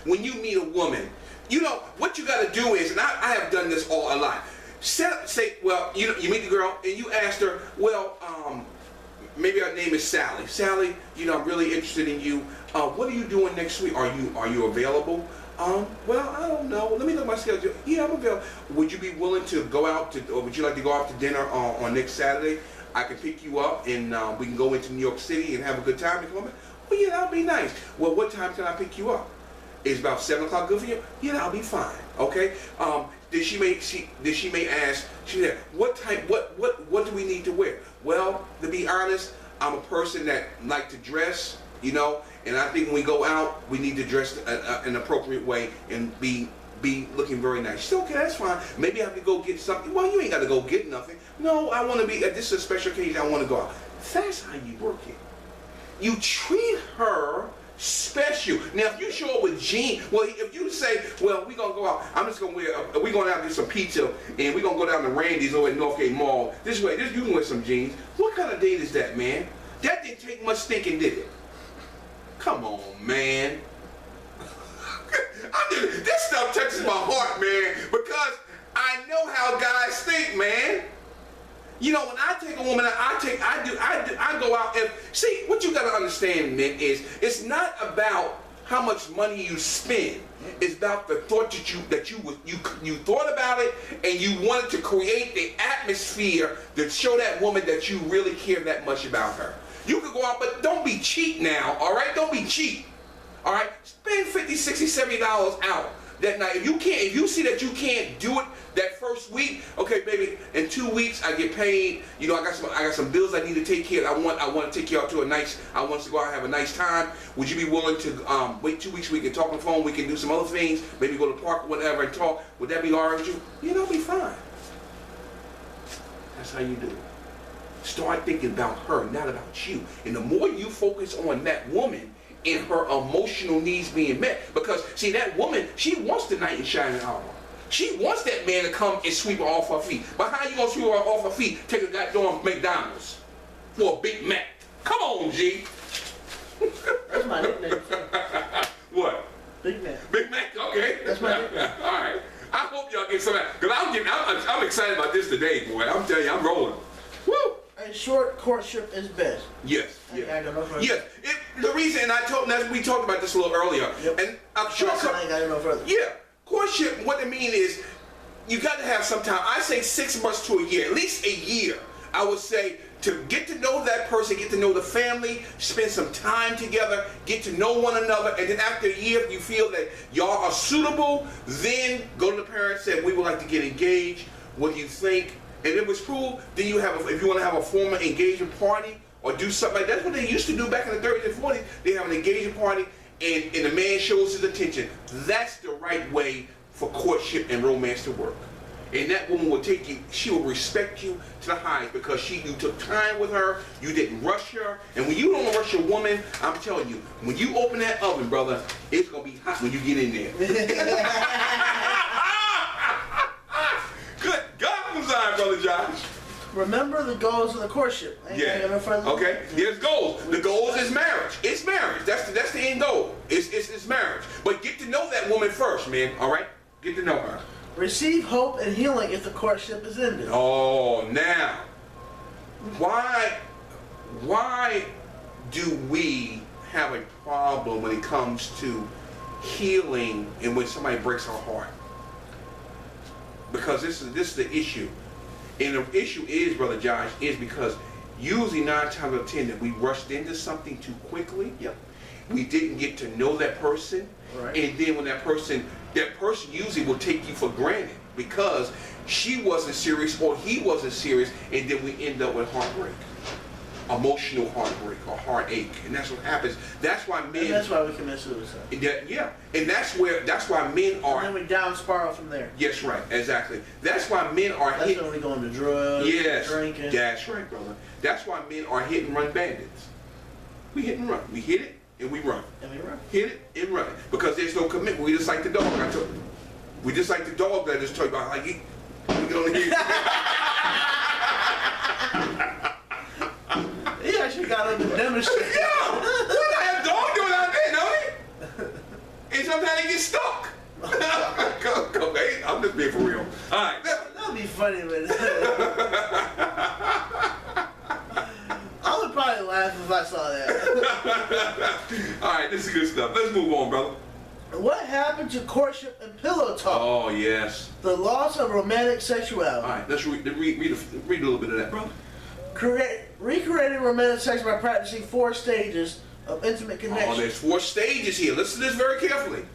when you meet a woman, you know, what you got to do is, and I have done this all a lot. Well, you meet the girl and you ask her, well, maybe our name is Sally. Sally, you know, I'm really interested in you. What are you doing next week? Are you available? Well, I don't know. Let me look at my schedule. Yeah, I'm available. Would you be willing to go out to, or would you like to go out to dinner on next Saturday? I can pick you up and we can go into New York City and have a good time. And come back. Well, yeah, that'll be nice. Well, what time can I pick you up? Is about 7 o'clock good for you? Yeah, that'll be fine. Okay. Did she may ask? She said, what do we need to wear? Well, to be honest, I'm a person that like to dress, you know, and I think when we go out, we need to dress an appropriate way and be looking very nice. She said, okay, that's fine. Maybe I have to go get something. Well, you ain't got to go get nothing. No, I want to be. This is a special occasion. I want to go out. That's how you work it. You treat her special. Now, if you show up with jeans, well, if you say, well, we're going to go out, I'm just going to wear, we're going to have some pizza, and we're going to go down to Randy's over at Northgate Mall. You can wear some jeans. What kind of date is that, man? That didn't take much thinking, did it? Come on, man. This stuff touches my heart, man, because I know how guys think, man. You know, when I take a woman, I go out and see what you got to understand, man, is it's not about how much money you spend. It's about the thought that you thought about it and you wanted to create the atmosphere to show that woman that you really care that much about her. You could go out, but don't be cheap now, all right? Don't be cheap, all right? Spend $50, $60, $70 out that night. If you see that you can't do it that first week, okay, baby, in 2 weeks I get paid. You know, I got some bills I need to take care of. I want to take you out to I want us to go out and have a nice time. Would you be willing to wait 2 weeks? We can talk on the phone. We can do some other things. Maybe go to the park or whatever and talk. Would that be all right with you? You know, be fine. That's how you do it. Start thinking about her, not about you. And the more you focus on that woman and her emotional needs being met, because see, that woman, she wants the knight in shining armor. She wants that man to come and sweep her off her feet. But how you gonna sweep her off her feet? Take a goddamn McDonald's for a Big Mac. Come on, G. That's my nickname. What? Big Mac. Big Mac, okay. That's my nickname. All right. I hope y'all get some of that. Because I'm excited about this today, boy. I'm telling you, I'm rolling. Woo! In short, courtship is best. Yes. I don't know further. Yes. The reason, and we talked about this a little earlier. Yep. And I'm sure I ain't got to know further. Yeah. Courtship, what it means is, you got to have some time. I say 6 months to a year, at least a year. I would say to get to know that person, get to know the family, spend some time together, get to know one another, and then after a year, if you feel that y'all are suitable, then go to the parents and say, we would like to get engaged. What do you think? And if it was cool, then you have, if you want to have a formal engagement party or do something like that. That's what they used to do back in the 30s and 40s. They have an engagement party and the man shows his attention. That's the right way for courtship and romance to work. And that woman will take you, she will respect you to the highest because you took time with her, you didn't rush her. And when you don't rush a woman, I'm telling you, when you open that oven, brother, it's going to be hot when you get in there. Brother Josh. Remember the goals of the courtship. Yeah. Okay. There's goals. The goals is marriage. It's marriage. That's the end goal. It's marriage. But get to know that woman first, man. All right. Get to know her. Receive hope and healing if the courtship is ended. Oh, now, why do we have a problem when it comes to healing and when somebody breaks our heart? Because this is the issue. And the issue is, Brother Josh, is because usually 9 times out of 10 that we rushed into something too quickly. Yep. We didn't get to know that person. Right. And then when that person usually will take you for granted because she wasn't serious or he wasn't serious, and then we end up with heartbreak. Emotional heartbreak or heartache, and that's what happens. That's why men. And that's why we commit suicide. Yeah, and that's why men are. And then we down spiral from there. Yes, right, exactly. That's why men are. That's when we go into drugs. Yes, drinking. That's right, brother. That's why men are hit and run bandits. We hit and run. We hit it and we run. And we run. Hit it and run because there's no commitment. We just like the dog. I told you. We just like the dog that I just told you about. Like we get on the hit. He actually got him to demonstrate. Yeah! What that dog doing out there, don't he? It's sometimes they get stuck. Come, hey, I'm just being for real. All right. That'd be funny, man. I would probably laugh if I saw that. All right, this is good stuff. Let's move on, brother. What happened to courtship and pillow talk? Oh, yes. The loss of romantic sexuality. All right, let's read a little bit of that, brother. Recreating romantic sex by practicing 4 stages of intimate connection. Oh, there's 4 stages here. Listen to this very carefully.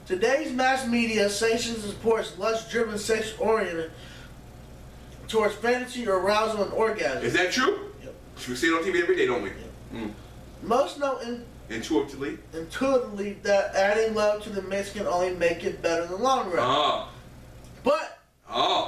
Today's mass media sanctions and supports lust-driven sex oriented towards fantasy, arousal, and orgasm. Is that true? Yep. We see it on TV every day, don't we? Yep. Most know intuitively that adding love to the mix can only make it better in the long run. But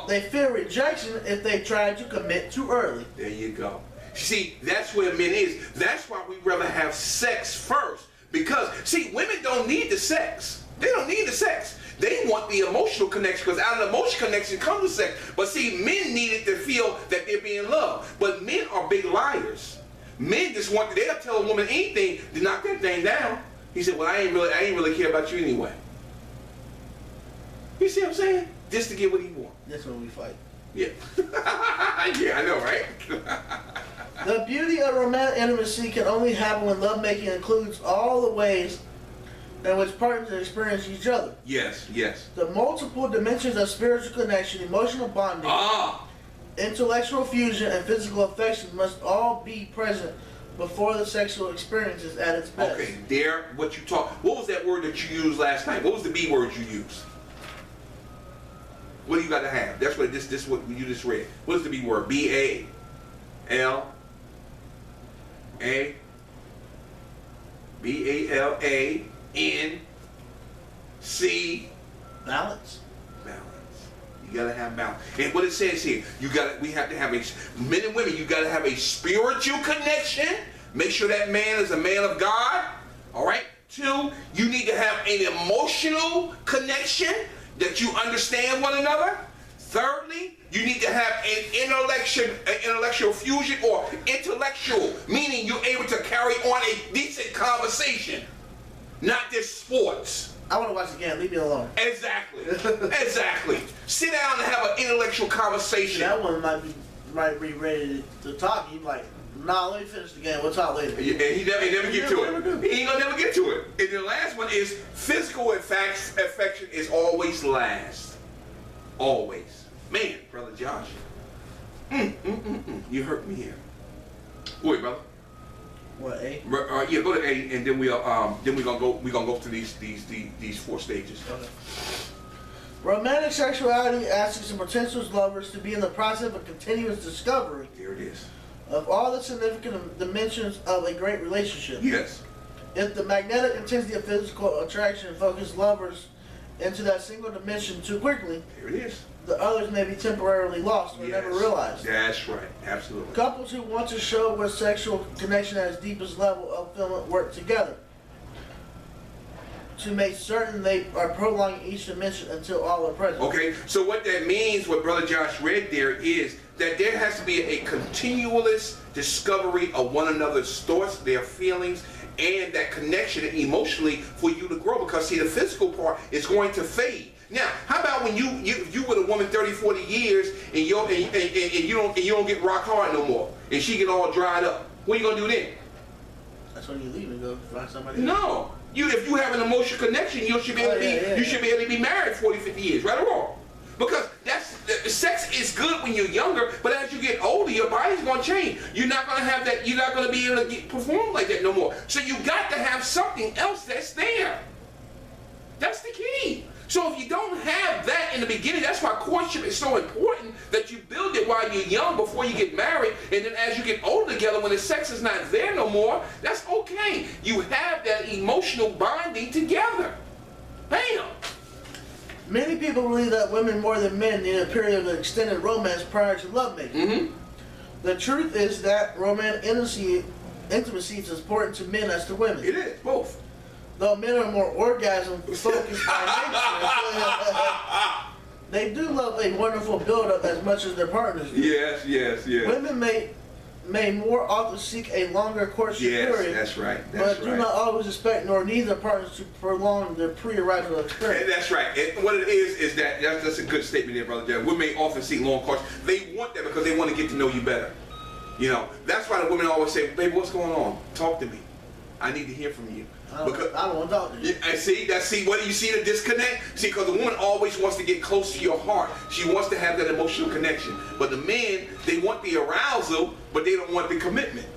they fear rejection if they try to commit too early. There you go. See, that's where men is. That's why we rather have sex first. Because, see, women don't need the sex. They don't need the sex. They want the emotional connection, because out of the emotional connection comes the sex. But see, men need it to feel that they're being loved. But men are big liars. Men just want, they'll tell a woman anything to knock that thing down. He said, well, I ain't really care about you anyway. You see what I'm saying? Just to get what he wants. That's when we fight. Yeah. Yeah, I know, right? The beauty of romantic intimacy can only happen when lovemaking includes all the ways in which partners experience each other. Yes, yes. The multiple dimensions of spiritual connection, emotional bonding, intellectual fusion, and physical affection must all be present before the sexual experience is at its best. Okay, there, what you talk. What was that word that you used last night? What was the B word you used? What do you got to have? That's what this what you just read. What is the B word? B-A-L-A B-A-L-A-N-C. Balance. Balance. You gotta have balance. And what it says here, we have to have men and women, you gotta have a spiritual connection. Make sure that man is a man of God. All right. 2, you need to have an emotional connection, that you understand one another. Thirdly, you need to have an intellectual fusion, or intellectual, meaning you're able to carry on a decent conversation, not just sports. I want to watch again. Leave me alone. Exactly. Exactly. Sit down and have an intellectual conversation. That one might be ready to talk. You like, nah, let me finish the game. We'll talk later. And he never get to it. He ain't gonna never get to it. And the last one is physical affection is always last. Always. Man, brother Josh. You hurt me here. Wait, brother. What, A? Yeah, go to A, and then we're gonna go through these 4 stages. Okay. Romantic sexuality asks some potential lovers to be in the process of a continuous discovery. There it is. Of all the significant dimensions of a great relationship. Yes. If the magnetic intensity of physical attraction focuses lovers into that single dimension too quickly, There it is. the others may be temporarily lost or never realized. That's right. Absolutely. Couples who want to show where sexual connection at its deepest level of fulfillment work together to make certain they are prolonging each dimension until all are present. Okay, so what that means, what Brother Josh read there, is that there has to be a continuous discovery of one another's thoughts, their feelings, and that connection emotionally for you to grow. Because see, the physical part is going to fade. Now, how about when you with a woman 30, 40 years and you don't get rock hard no more, and she get all dried up? What are you gonna do then? That's when you leave and go find somebody else. No. If you have an emotional connection, you should be able to be married 40, 50 years, right or wrong? Because sex is good when you're younger, but as you get older, your body's gonna change. You're not gonna have that. You're not gonna be able to perform like that no more. So you got to have something else that's there. That's the key. So if you don't have that in the beginning, that's why courtship is so important, that you build it while you're young before you get married, and then as you get older together, when the sex is not there no more, that's okay. You have that emotional bonding together. Bam! Many people believe that women more than men need a period of extended romance prior to lovemaking. Mm-hmm. The truth is that romantic intimacy is as important to men as to women. It is, both. Though men are more orgasm focused by nature, they do love a wonderful build-up as much as their partners do. Yes. Women may may more often seek a longer courtship period. That's right. But do not always expect nor need their partners to prolong their pre-arousal experience. And that's right. And what it is that's a good statement there, Brother Jeff. Women may often seek long course. They want that because they want to get to know you better. You know, that's why the women always say, baby, what's going on? Talk to me. I need to hear from you. I don't want to talk to you. And see, what do you see the disconnect? See, because the woman always wants to get close to your heart. She wants to have that emotional connection. But the men, they want the arousal, but they don't want the commitment.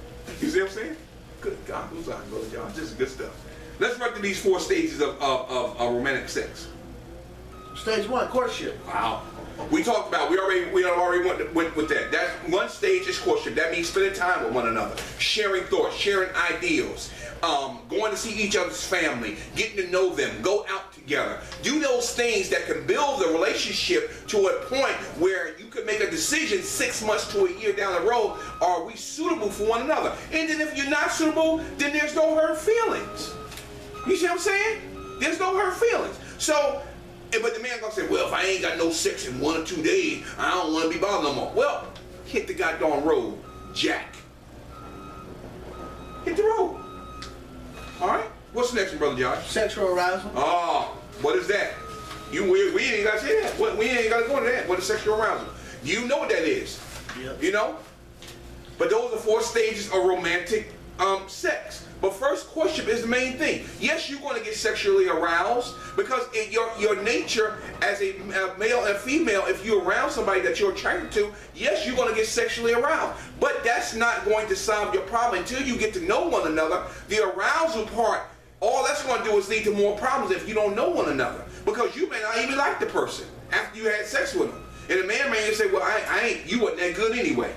You see what I'm saying? Good God, who's on, Brother John? This is good stuff. Let's run through these 4 stages of romantic sex. Stage 1, courtship. Wow. We talked about, we already went with that. That one stage is courtship. That means spending time with one another, sharing thoughts, sharing ideals, going to see each other's family, getting to know them, go out together. Do those things that can build the relationship to a point where you can make a decision 6 months to a year down the road. Are we suitable for one another? And then if you're not suitable, then there's no hurt feelings. You see what I'm saying? There's no hurt feelings. So, but the man gonna say, well, if I ain't got no sex in 1 or 2 days, I don't want to be bothered no more. Well, hit the goddamn road, Jack. Hit the road. All right. What's the next one, Brother Josh? Sexual arousal. Oh, what is that? We ain't got to say that. We ain't got to go into that. What is sexual arousal? You know what that is. Yep. You know? But those are 4 stages of romantic sex. But first, courtship is the main thing. Yes, you're going to get sexually aroused because in your nature as a male and female, if you're around somebody that you're attracted to, yes, you're going to get sexually aroused. But that's not going to solve your problem until you get to know one another. The arousal part, all that's going to do is lead to more problems if you don't know one another. Because you may not even like the person after you had sex with them. And the man may say, well, you wasn't that good anyway.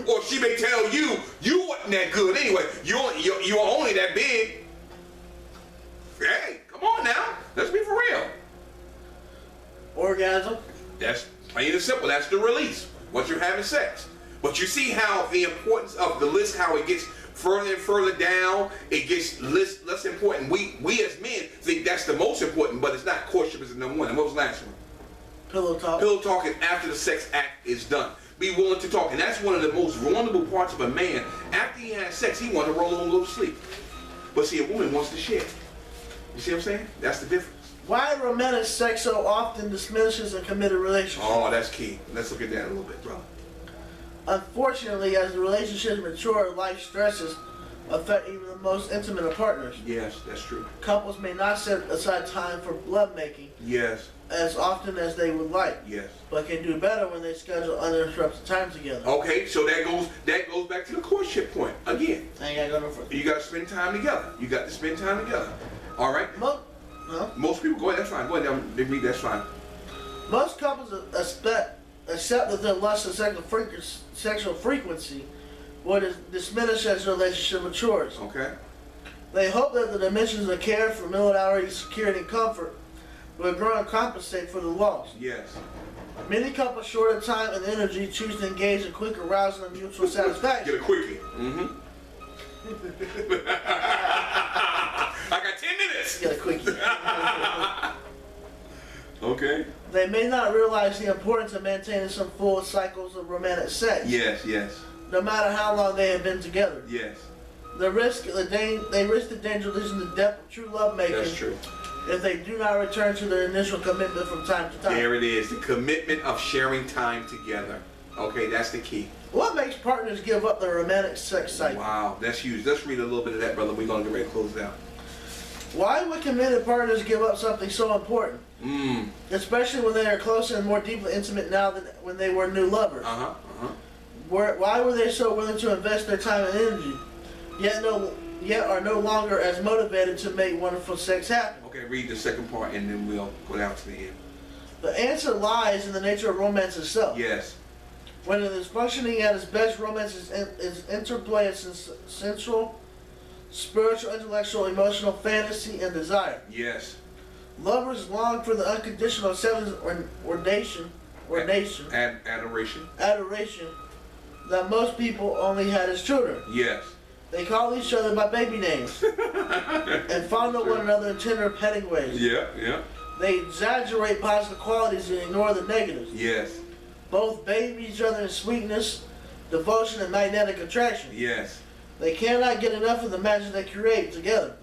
Or she may tell you, you wasn't that good anyway. You're only that big. Hey, come on now. Let's be for real. Orgasm. That's plain and simple. That's the release. Once you're having sex. But you see how the importance of the list, how it gets further and further down. It gets less important. We as men think that's the most important, but it's not. Courtship is the number 1. And what was the last one? Pillow talk. Pillow talk is after the sex act is done. Be willing to talk. And that's one of the most vulnerable parts of a man. After he has sex, he wants to roll over and go to sleep. But see, a woman wants to share. You see what I'm saying? That's the difference. Why romantic sex so often diminishes in committed relationships? Oh, that's key. Let's look at that a little bit, brother. Unfortunately, as the relationships mature, life stresses affect even the most intimate of partners. Yes, that's true. Couples may not set aside time for lovemaking. Yes. As often as they would like. Yes. But can do better when they schedule uninterrupted time together. Okay, so that goes back to the courtship point again. I ain't gotta go no further. You got to spend time together. You got to spend time together. All right. Most people go ahead. That's fine. Go ahead. That's fine. Most couples accept that their lust and sexual frequency will diminish as the relationship matures. Okay. They hope that the dimensions of care, familiarity, security, and comfort will grow and compensate for the loss. Yes. Many couples short of time and energy choose to engage in quick arousal and mutual satisfaction. Get a quickie. I got 10 minutes. Get a quickie. Okay. They may not realize the importance of maintaining some full cycles of romantic sex. Yes, yes. No matter how long they have been together. Yes. They risk the danger of losing the depth of true lovemaking. That's true. If they do not return to their initial commitment from time to time. There it is, the commitment of sharing time together. Okay, that's the key. What makes partners give up their romantic sex cycle? Wow, that's huge. Let's read a little bit of that, brother. We're going to get ready to close it out. Why would committed partners give up something so important? Especially when they are closer and more deeply intimate now than when they were new lovers. Why were they so willing to invest their time and energy, yet are no longer as motivated to make wonderful sex happen? Okay, read the second part and then we'll go down to the end. The answer lies in the nature of romance itself. Yes. When it is functioning at its best, romance is interplay of sensual, spiritual, intellectual, emotional, fantasy, and desire. Yes. Lovers long for the unconditional acceptance adoration that most people only had as children. Yes. They call each other by baby names and fondle one another in tender petting ways. Yeah, yeah. They exaggerate positive qualities and ignore the negatives. Yes. Both bathe each other in sweetness devotion, and magnetic attraction. Yes. They cannot get enough of the magic they create together,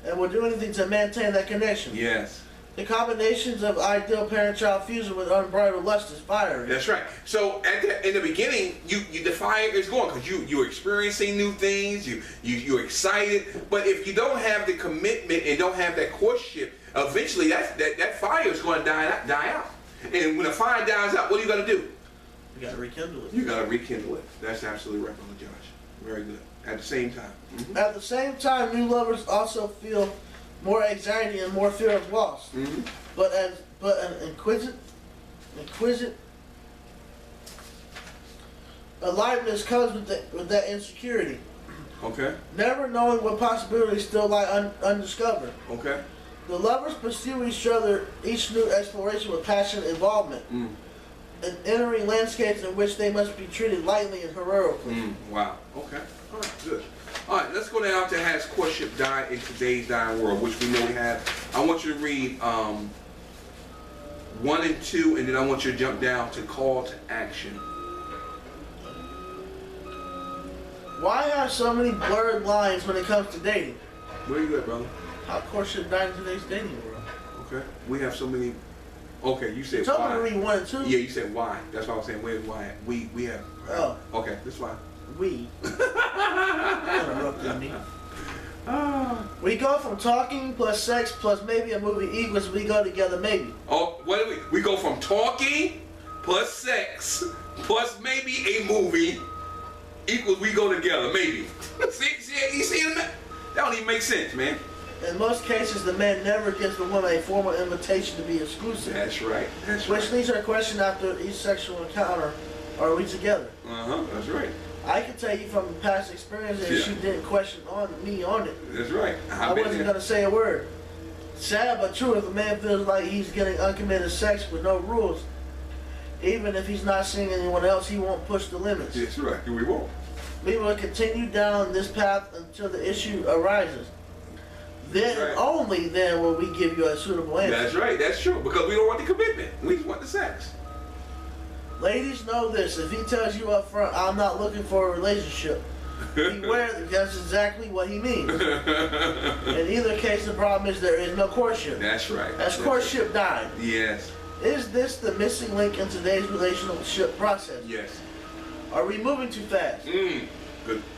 and will do anything to maintain that connection. Yes. The combinations of ideal parent-child fusion with unbridled lust is fiery. That's right. So in the beginning, the fire is going because you're experiencing new things. You're excited. But if you don't have the commitment and don't have that courtship, eventually that fire is going to die out. And when the fire dies out, what are you going to do? You got to rekindle it. You got to rekindle it. That's absolutely right, Brother Josh. Very good. At the same time. Mm-hmm. At the same time, new lovers also feel more anxiety and more fear of loss. Mm-hmm. But an inquisitive aliveness comes with that insecurity. Okay. Never knowing what possibilities still lie undiscovered. Okay. The lovers pursue each new exploration with passionate involvement, and entering landscapes in which they must be treated lightly and heroically. Wow. Okay. All right. Good. All right. Let's go down to has courtship died in today's dying world, which we know we have. I want you to read 1 and 2, and then I want you to jump down to call to action. Why have so many blurred lines when it comes to dating? Where you at, brother? How courtship died in today's dating world? Okay. We have so many. Okay, you said You told why. me to read 1 and 2. Yeah, you said why. That's why I was saying where's why at. We have. Oh. Okay, that's fine. We. Interrupted me. We go from talking plus sex plus maybe a movie equals we go together maybe. Oh, what do we go from talking plus sex plus maybe a movie equals we go together maybe. see, you see that? That don't even make sense, man. In most cases, the man never gives the woman a formal invitation to be exclusive. That's right. That's which right. leads her question after each sexual encounter, are we together? That's right. I can tell you from past experience that she didn't question me on it. That's right. I wasn't going to say a word. Sad but true, if a man feels like he's getting uncommitted sex with no rules, even if he's not seeing anyone else, he won't push the limits. That's right. We won't. We will continue down this path until the issue arises. Then right. only then will we give you a suitable answer. That's right. That's true. Because we don't want the commitment. We just want the sex. Ladies, know this. If he tells you up front, I'm not looking for a relationship, beware, that's exactly what he means. In either case, the problem is there is no courtship. That's right. As courtship died. Yes. Is this the missing link in today's relationship process? Yes. Are we moving too fast? Good.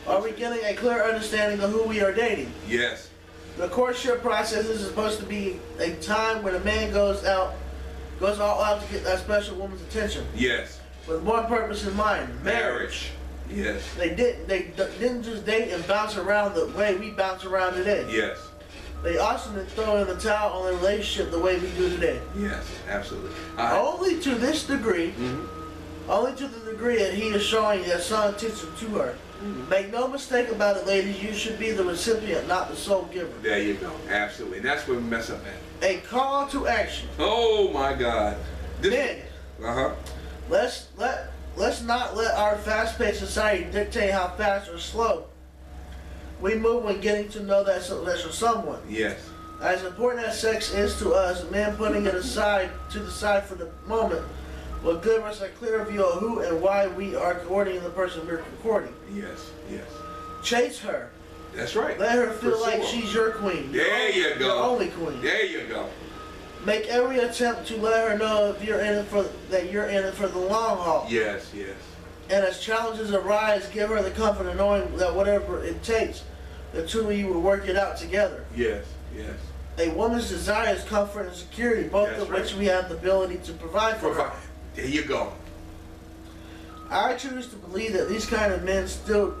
Are we getting a clear understanding of who we are dating? Yes. The courtship process is supposed to be a time when a man goes all out to get that special woman's attention. Yes. With one purpose in mind, marriage. Yes. They didn't just date and bounce around the way we bounce around today. Yes. They also didn't throw in the towel on the relationship the way we do today. Yes, absolutely. Only to this degree, only to the degree that he is showing that some attention to her. Make no mistake about it, ladies, you should be the recipient, not the sole giver. There you go. Absolutely. And that's where we mess up at. A call to action. Oh my God. Men, let's not let our fast-paced society dictate how fast or slow we move when getting to know that special someone. Yes. As important as sex is to us, men putting it to the side for the moment will give us a clear view of who and why we are courting the person we're courting. Yes. Yes. Chase her. That's right. Let her feel like sure. she's your queen. There you go. Your only queen. There you go. Make every attempt to let her know if you're in it for the long haul. Yes. Yes. And as challenges arise, give her the comfort of knowing that whatever it takes, the two of you will work it out together. Yes. Yes. A woman's desire is comfort and security, both That's of right. which we have the ability to provide for her. There you go. I choose to believe that these kind of men still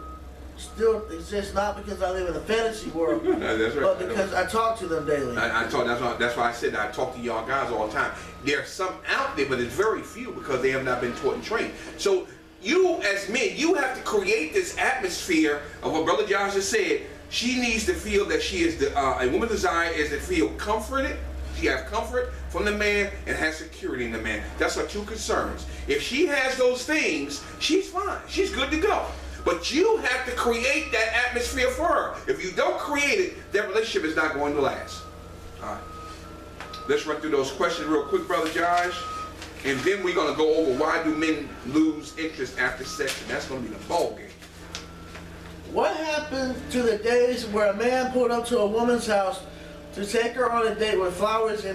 exist, not because I live in a fantasy world, That's right. but because I talk to them daily. That's why I said that I talk to y'all guys all the time. There are some out there, but it's very few because they have not been taught and trained. So you, as men, you have to create this atmosphere of what Brother Josh has said. She needs to feel that she is a woman's desire is to feel comforted. She has comfort from the man and has security in the man. That's her two concerns. If she has those things, she's fine. She's good to go. But you have to create that atmosphere for her. If you don't create it, that relationship is not going to last. All right. Let's run through those questions real quick, Brother Josh. And then we're gonna go over why do men lose interest after sex, and that's gonna be the ball game. What happened to the days where a man pulled up to a woman's house to take her on a date with flowers and